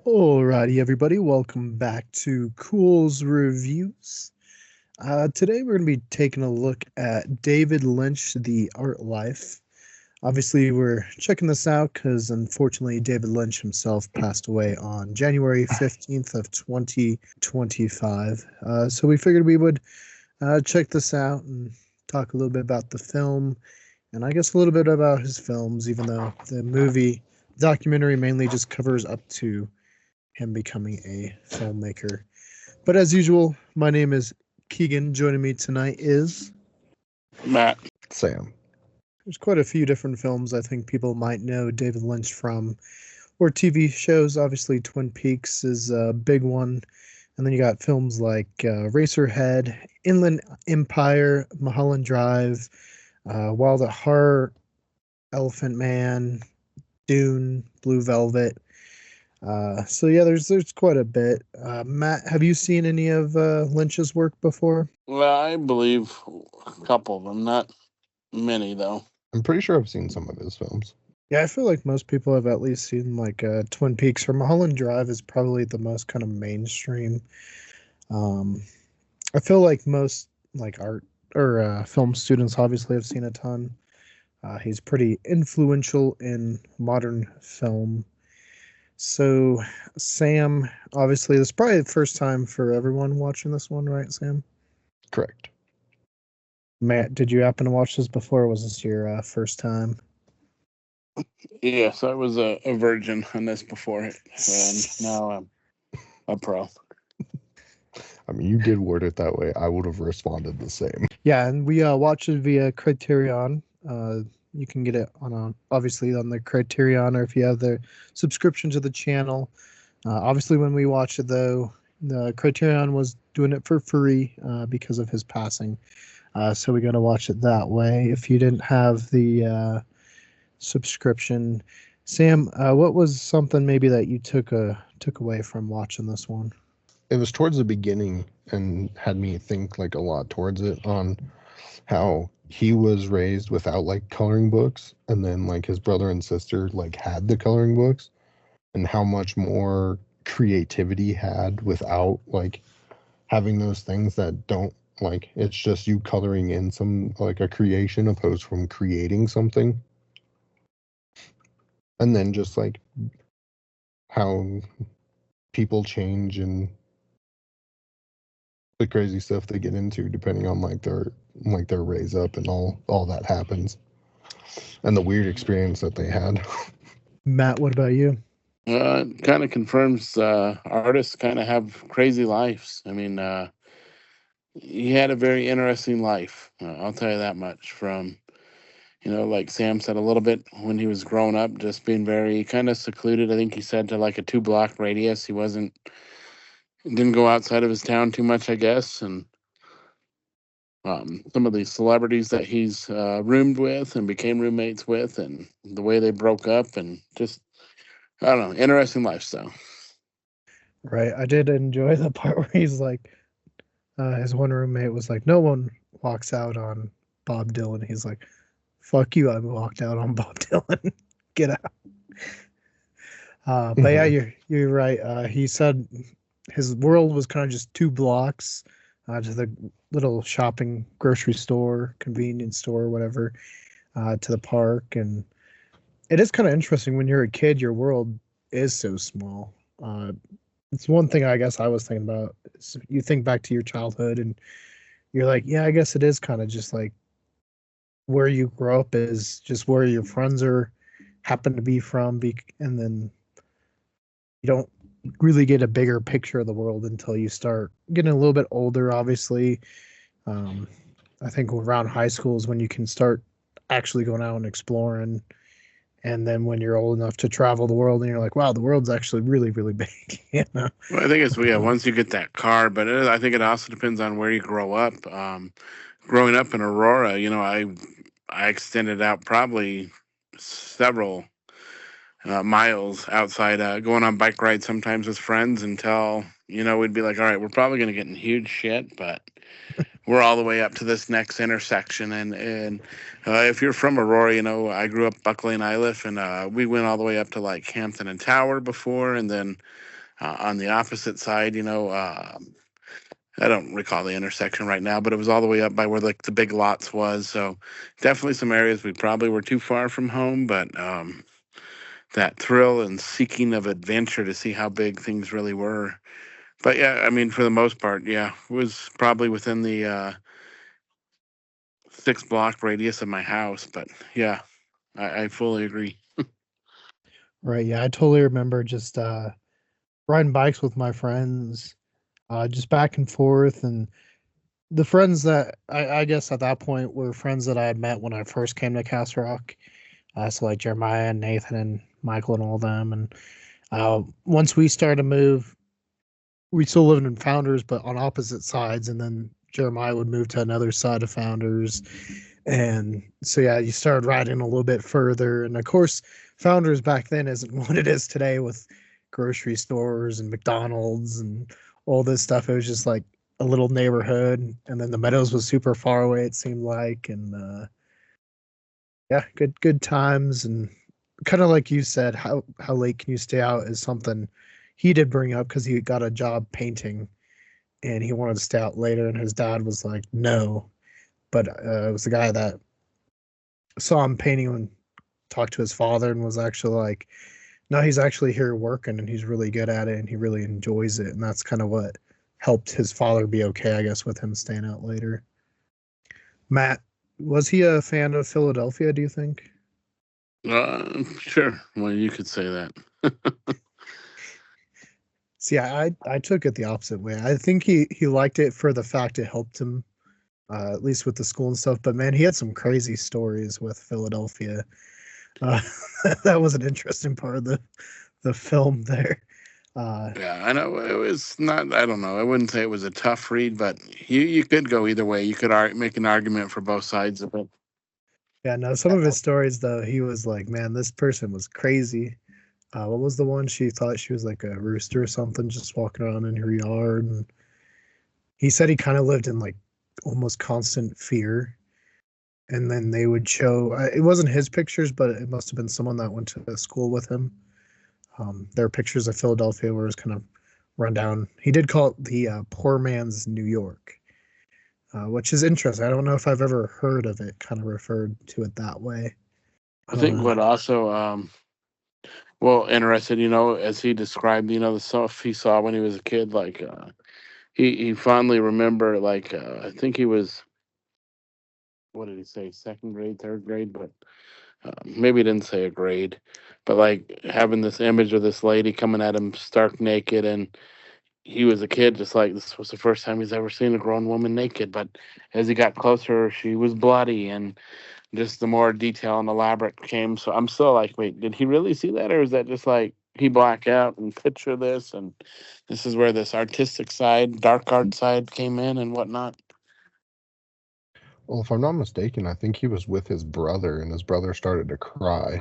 Alrighty, everybody, welcome back to Culz Reviews. Today we're going to be taking a look at David Lynch, The Art Life. Obviously, we're checking this out because unfortunately David Lynch himself passed away on January 15th of 2025. So we figured we would check this out and talk a little bit about the film and I guess a little bit about his films, even though the documentary mainly just covers up to him becoming a filmmaker. But as usual, my name is Keegan. Joining me tonight is Matt. Sam. There's quite a few different films I think people might know David Lynch from, or TV shows. Obviously, Twin Peaks is a big one. And then you got films like Racerhead, Inland Empire, Mulholland Drive, Wild at Heart, Elephant Man, Dune, Blue Velvet. So yeah, there's quite a bit. Matt, have you seen any of Lynch's work before? Well, I believe a couple of them, not many though. I'm pretty sure I've seen some of his films. Yeah, I feel like most people have at least seen like Twin Peaks or Mulholland Drive is probably the most kind of mainstream. I feel like most like art or film students obviously have seen a ton. He's pretty influential in modern film. So, Sam, obviously, this is probably the first time for everyone watching this one, right, Sam? Correct. Matt, did you happen to watch this before, or was this your first time? Yes, I was a virgin on this before, and now I'm a pro. I mean, you did word it that way. I would have responded the same. Yeah, and we watched it via Criterion. You can get it obviously on the Criterion, or if you have the subscription to the channel. Obviously, when we watched it, though, the Criterion was doing it for free because of his passing. So we got to watch it that way. If you didn't have the subscription, Sam, what was something maybe that you took away from watching this one? It was towards the beginning and had me think like a lot towards it on how he was raised without like coloring books, and then like his brother and sister like had the coloring books, and how much more creativity had without like having those things that don't like it's just you coloring in some like a creation opposed from creating something. And then just like how people change and the crazy stuff they get into depending on like their raise up and all that happens, and the weird experience that they had. Matt, what about you? It kind of confirms artists kind of have crazy lives. I mean, he had a very interesting life. I'll tell you that much. From like Sam said, a little bit when he was growing up, just being very kind of secluded. I think he said to like a 2-block radius. He didn't go outside of his town too much, I guess, and some of the celebrities that he's roomed with and became roommates with, and the way they broke up, and just, I don't know, interesting lifestyle. Right, I did enjoy the part where he's like, his one roommate was like, no one walks out on Bob Dylan. He's like, fuck you, I walked out on Bob Dylan. Get out. But yeah, you're right. He said his world was kind of just 2 blocks to the little shopping grocery store, convenience store, whatever, to the park. And it is kind of interesting when you're a kid, your world is so small. It's one thing I guess I was thinking about. You think back to your childhood and you're like, yeah, I guess it is kind of just like where you grow up is just where your friends happen to be from. And then you don't really get a bigger picture of the world until you start getting a little bit older, obviously. I think around high school is when you can start actually going out and exploring. And then when you're old enough to travel the world and you're like, wow, the world's actually really, really big. You know? Well, I think it's, once you get that car, but I think it also depends on where you grow up. Growing up in Aurora, I extended out probably several miles outside, going on bike rides sometimes with friends until, we'd be like, all right, we're probably going to get in huge shit, but we're all the way up to this next intersection. And if you're from Aurora, I grew up Buckley and Iliff, and we went all the way up to like Hampton and Tower before, and then On the opposite side, I don't recall the intersection right now, but it was all the way up by where like the big lots was. So definitely some areas we probably were too far from home, but that thrill and seeking of adventure to see how big things really were. But yeah, I mean, for the most part, yeah, it was probably within the 6 block radius of my house. But yeah, I fully agree. Right. Yeah, I totally remember just riding bikes with my friends, just back and forth. And the friends that I guess at that point were friends that I had met when I first came to Castle Rock. So like Jeremiah and Nathan and Michael and all them. And once we started to move, we still lived in Founders, but on opposite sides. And then Jeremiah would move to another side of Founders. And so, yeah, you started riding a little bit further. And of course, Founders back then isn't what it is today with grocery stores and McDonald's and all this stuff. It was just like a little neighborhood. And then the Meadows was super far away, it seemed like. And yeah, good times. And kind of like you said, how late can you stay out is something he did bring up because he got a job painting and he wanted to stay out later. And his dad was like, no. But it was the guy that saw him painting and talked to his father and was actually like, no, he's actually here working and he's really good at it and he really enjoys it. And that's kind of what helped his father be okay, I guess, with him staying out later. Matt, was he a fan of Philadelphia, do you think? Sure. Well, you could say that. See, I took it the opposite way. I think he liked it for the fact it helped him, at least with the school and stuff. But man, he had some crazy stories with Philadelphia. Uh, that was an interesting part of the film there. Yeah, I know it was not. I don't know. I wouldn't say it was a tough read, but you could go either way. You could make an argument for both sides of it. Yeah, no, some of his stories though, he was like, man, this person was crazy. What was the one she thought she was like a rooster or something, just walking around in her yard? And he said he kind of lived in like almost constant fear. And then they would show, it wasn't his pictures, but it must have been someone that went to school with him. There are pictures of Philadelphia where it's kind of run down. He did call it the poor man's New York, which is interesting. I don't know if I've ever heard of it kind of referred to it that way. I think what also interested, as he described, the stuff he saw when he was a kid, like he fondly remember, like I think he was, what did he say, second grade, third grade, but maybe he didn't say a grade, but like having this image of this lady coming at him stark naked, and he was a kid, just like this was the first time he's ever seen a grown woman naked. But as he got closer, she was bloody, and just the more detail and elaborate came. So I'm still like, wait, did he really see that, or is that just like he blacked out and picture this? And this is where this artistic side, dark art side, came in and whatnot. Well, if I'm not mistaken, I think he was with his brother, and his brother started to cry.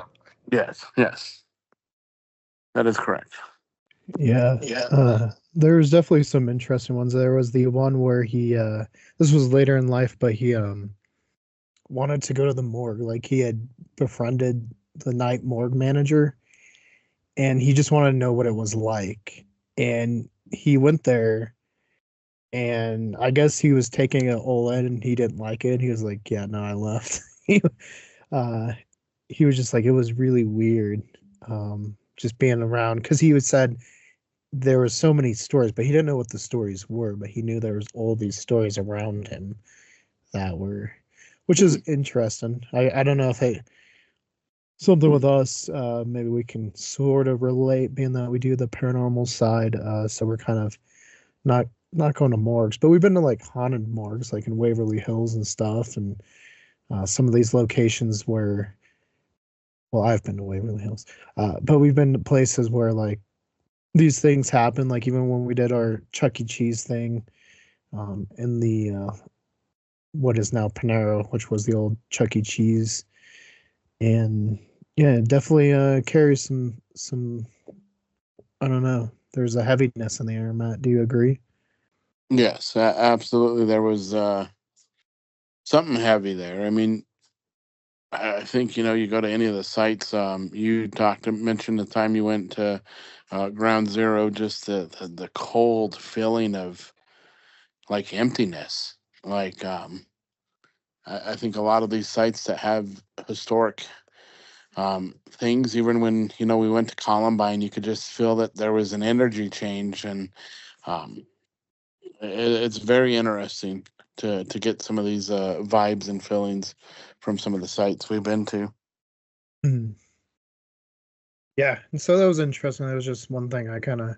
Yes, that is correct. Yeah. There was definitely some interesting ones. There was the one where he this was later in life, but he wanted to go to the morgue. Like he had befriended the night morgue manager and he just wanted to know what it was like. And he went there and I guess he was taking an OLED and he didn't like it. He was like, yeah, no, I left. uh he was just like, it was really weird. Just being around because he was said there were so many stories, but he didn't know what the stories were, but he knew there was all these stories around him that were, which is interesting. I don't know if something with us, maybe we can sort of relate, being that we do the paranormal side. So we're kind of not going to morgues, but we've been to like haunted morgues, like in Waverly Hills and stuff, and some of these locations where, well, I've been to Waverly Hills, but we've been to places where like these things happen, like even when we did our Chuck E. Cheese thing in the what is now Panero, which was the old Chuck E. Cheese. And yeah, it definitely carries some I don't know. There's a heaviness in the air, Matt. Do you agree? Yes, absolutely. There was something heavy there. I mean, I think you go to any of the sites. You mentioned the time you went to Ground Zero. Just the cold feeling of like emptiness. Like I think a lot of these sites that have historic things, even when we went to Columbine, you could just feel that there was an energy change, and um, it's very interesting to get some of these vibes and feelings from some of the sites we've been to. Mhm. Yeah, and so that was interesting. That was just one thing I kind of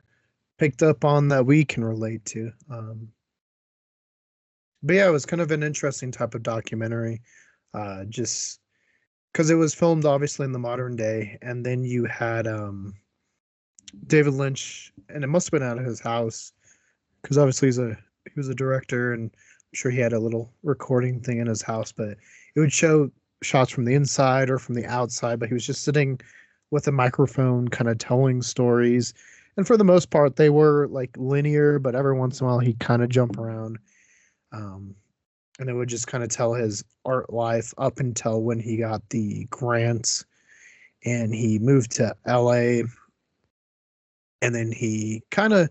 picked up on that we can relate to. But yeah, it was kind of an interesting type of documentary, just because it was filmed obviously in the modern day, and then you had David Lynch, and it must have been out of his house because obviously he was a director, and I'm sure he had a little recording thing in his house, but it would show shots from the inside or from the outside, but he was just sitting with a microphone, kind of telling stories, and for the most part, they were like linear, but every once in a while he'd kind of jump around. Um, and it would just kind of tell his art life up until when he got the grants and he moved to LA, and then he kind of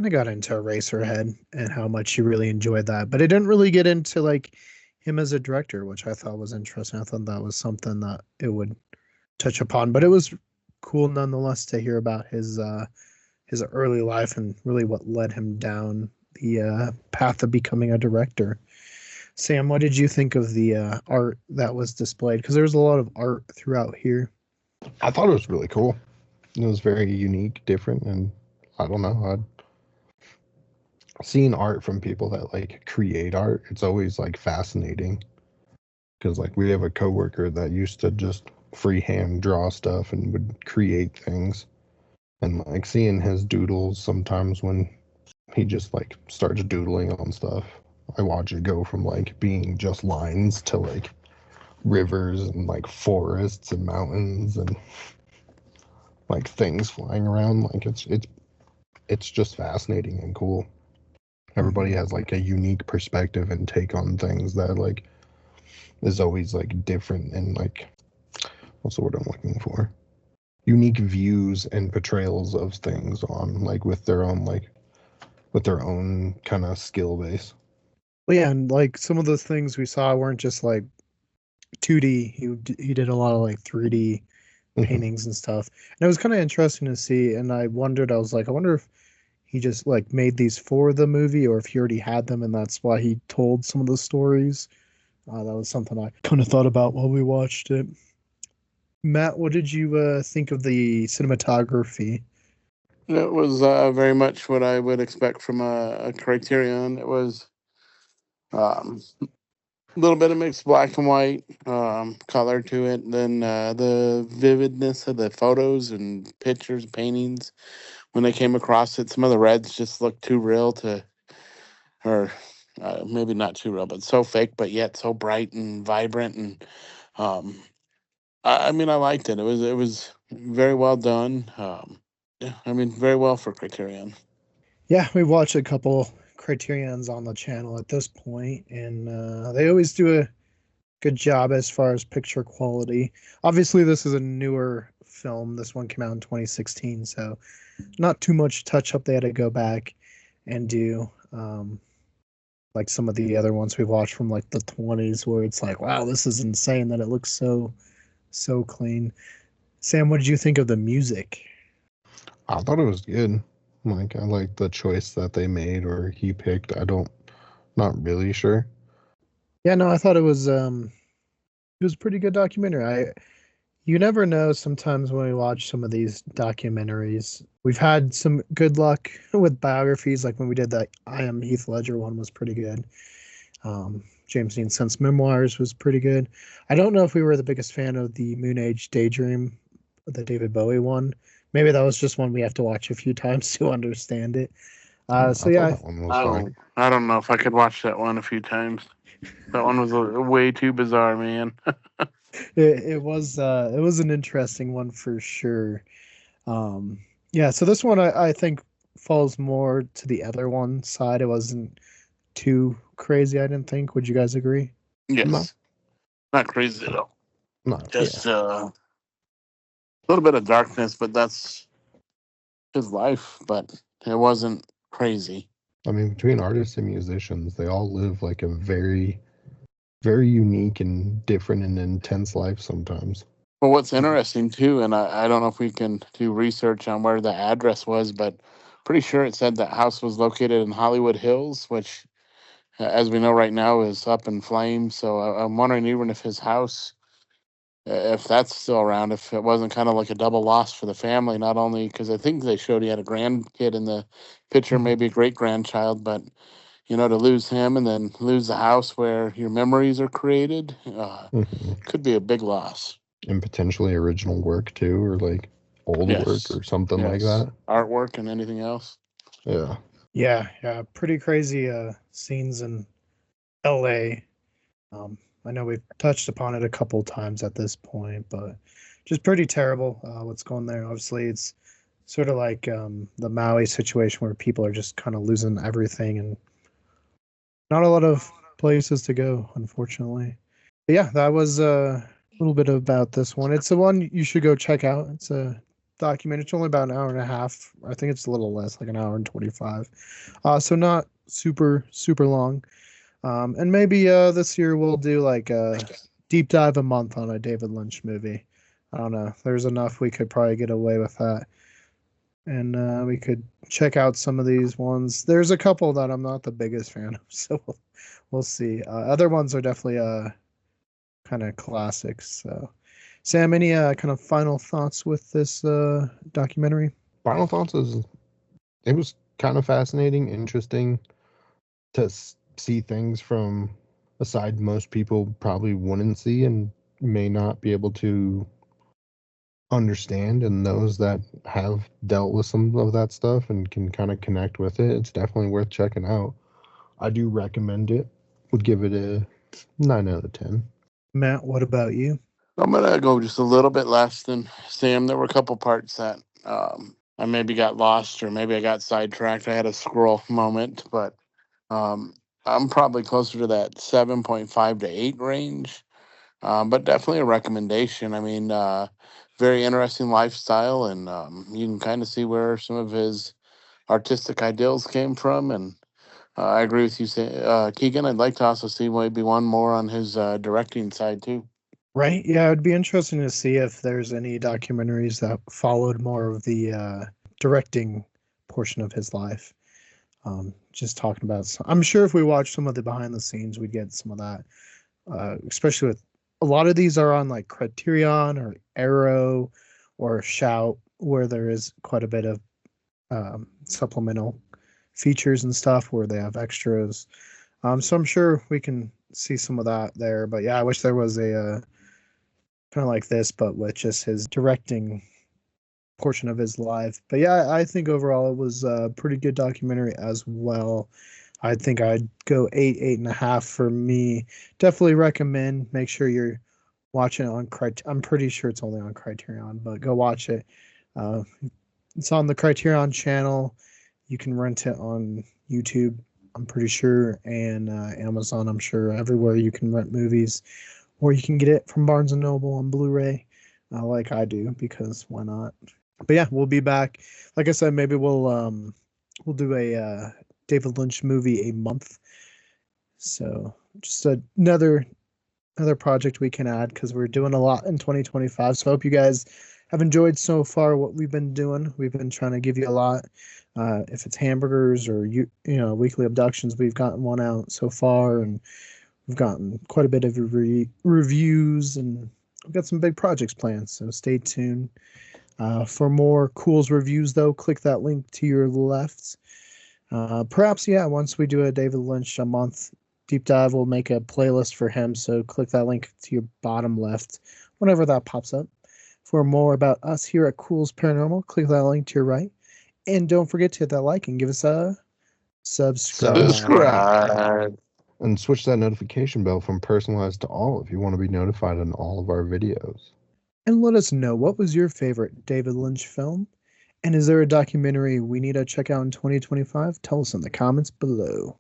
got into Eraserhead and how much he really enjoyed that. But it didn't really get into like him as a director, which I thought was interesting. I thought that was something that it would touch upon, but it was cool nonetheless to hear about his early life and really what led him down the path of becoming a director. Sam, what did you think of the art that was displayed? Because there was a lot of art throughout here. I thought it was really cool. It was very unique, different, and I don't know. I'd seen art from people that like create art. It's always like fascinating because like we have a coworker that used to just freehand draw stuff and would create things, and like seeing his doodles sometimes when he just like starts doodling on stuff. I watch it go from like being just lines to like rivers and like forests and mountains and like things flying around. Like it's just fascinating and cool. Everybody has like a unique perspective and take on things that like is always like different and like what's the word I'm looking for? Unique views and portrayals of things on like with their own kind of skill base. Well, yeah, and like some of those things we saw weren't just like 2D. He did a lot of like 3D paintings and stuff. And it was kind of interesting to see. And I wondered, I was like, I wonder if he just like made these for the movie or if he already had them and that's why he told some of the stories. That was something I kind of thought about while we watched it. Matt, what did you think of the cinematography? It was very much what I would expect from a Criterion. It was a little bit of mixed black and white color to it. And then the vividness of the photos and pictures, paintings, when they came across it, some of the reds just looked too real or maybe not too real, but so fake, but yet so bright and vibrant. And um, I mean, I liked it. It was very well done. Yeah, I mean, very well for Criterion. Yeah, we watched a couple Criterions on the channel at this point, and they always do a good job as far as picture quality. Obviously, this is a newer film. This one came out in 2016, so not too much touch up they had to go back and do. Like some of the other ones we watched from like the 20s, where it's like, wow, this is insane that it looks so clean. Sam, what did you think of the music? I thought it was good. Like I like the choice that they made or he picked. Not really sure. Yeah, no, I thought it was a pretty good documentary. You never know sometimes when we watch some of these documentaries. We've had some good luck with biographies, like when we did that I Am Heath Ledger one was pretty good. James Dean Sense Memoirs was pretty good. I don't know if we were the biggest fan of the Moon Age Daydream, the David Bowie one. Maybe that was just one we have to watch a few times to understand it. I So thought yeah, that one was fine. I don't know if I could watch that one a few times. That one was way too bizarre, man. it was an interesting one for sure. Yeah, so this one I think falls more to the other one side. It wasn't too crazy, I didn't think. Would you guys agree? Not Yes, not crazy at all. No, Just a little bit of darkness, but that's his life. But it wasn't crazy. I mean, between artists and musicians, they all live like a very, very unique and different and intense life sometimes. Well, what's interesting too, and I don't know if we can do research on where the address was, but pretty sure it said that house was located in Hollywood Hills, which, as we know right now, is up in flames. So I'm wondering even if his house, if that's still around, if it wasn't kind of like a double loss for the family, not only because I think they showed he had a grandkid in the picture, maybe a great grandchild, but to lose him and then lose the house where your memories are created, could be a big loss. And potentially original work too, or like old work or something like that. Artwork and anything else. Yeah. Yeah. Pretty crazy scenes in LA. I know we've touched upon it a couple times at this point, but just pretty terrible what's going there. Obviously, it's sort of like the Maui situation where people are just kind of losing everything and not a lot of places to go, unfortunately. But yeah, that was a little bit about this one. It's the one you should go check out. It's a documentary. It's only about an hour and a half. I think it's a little less, like an hour and 25. So not super long. And maybe this year we'll do like a deep dive a month on a David Lynch movie. I don't know. There's enough we could probably get away with that. And we could check out some of these ones. There's a couple that I'm not the biggest fan of, so we'll see. Other ones are definitely kind of classics. So, Sam, any kind of final thoughts with this documentary? Final thoughts is it was kind of fascinating, interesting to see things from a side most people probably wouldn't see and may not be able to understand, and those that have dealt with some of that stuff and can kind of connect with it, it's definitely worth checking out. I do recommend it. Would give it a 9 out of 10. Matt, what about you? I'm gonna go just a little bit less than Sam. There were a couple parts that I maybe got lost or maybe I got sidetracked. I had a scroll moment, but I'm probably closer to that 7.5 to 8 range. But definitely a recommendation. I mean, very interesting lifestyle, and you can kind of see where some of his artistic ideals came from. And I agree with you, Keegan. I'd like to also see maybe one more on his directing side too. Right. Yeah, it'd be interesting to see if there's any documentaries that followed more of the directing portion of his life. Just talking about, I'm sure if we watch some of the behind the scenes, we'd get some of that. Especially with a lot of these are on like Criterion or Arrow or Shout, where there is quite a bit of supplemental features and stuff where they have extras. So I'm sure we can see some of that there. But yeah, I wish there was a kind of like this, but with just his directing portion of his life. But yeah, I think overall it was a pretty good documentary as well. I think I'd go 8.5 for me. Definitely recommend. Make sure you're watching it on I'm pretty sure it's only on Criterion, but go watch it. It's on the Criterion channel. You can rent it on YouTube, I'm pretty sure, and Amazon, I'm sure, everywhere you can rent movies. Or you can get it from Barnes & Noble on Blu-ray, like I do, because why not? But yeah, we'll be back. Like I said, maybe we'll do a David Lynch movie a month. So just another project we can add because we're doing a lot in 2025. So I hope you guys have enjoyed so far what we've been doing. We've been trying to give you a lot. If it's hamburgers or weekly abductions, we've gotten one out so far, and we've gotten quite a bit of reviews, and we've got some big projects planned. So stay tuned. For more Culz reviews, though, click that link to your left. Perhaps, once we do a David Lynch a month deep dive, we'll make a playlist for him. So click that link to your bottom left whenever that pops up. For more about us here at Culz Paranormal, click that link to your right. And don't forget to hit that like and give us a subscribe. And switch that notification bell from personalized to all if you want to be notified on all of our videos. And let us know, what was your favorite David Lynch film? And is there a documentary we need to check out in 2025? Tell us in the comments below.